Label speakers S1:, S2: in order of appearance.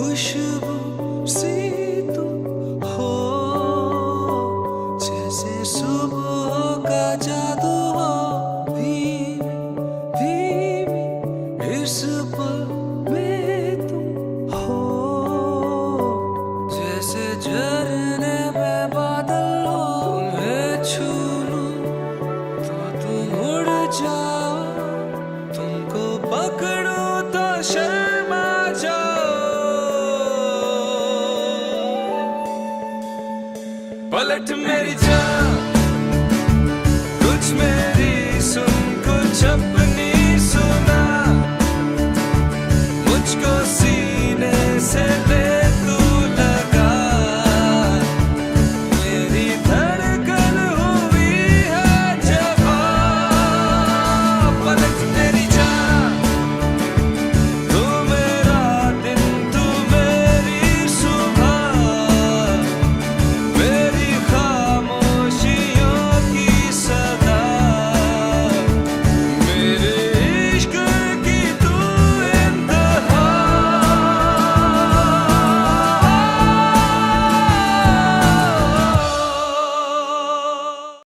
S1: खुशबू सी तुम हो, जैसे सुबह का जादू हो, धीमी धीमी इस पल में तुम हो, जैसे झरने में बादल हो। तुम्हें छू लूं तो तुम उड़ जाओ, तुमको पकड़ूं तो शर्मा जाओ। पलट मेरी जान, कुछ मेरी सुन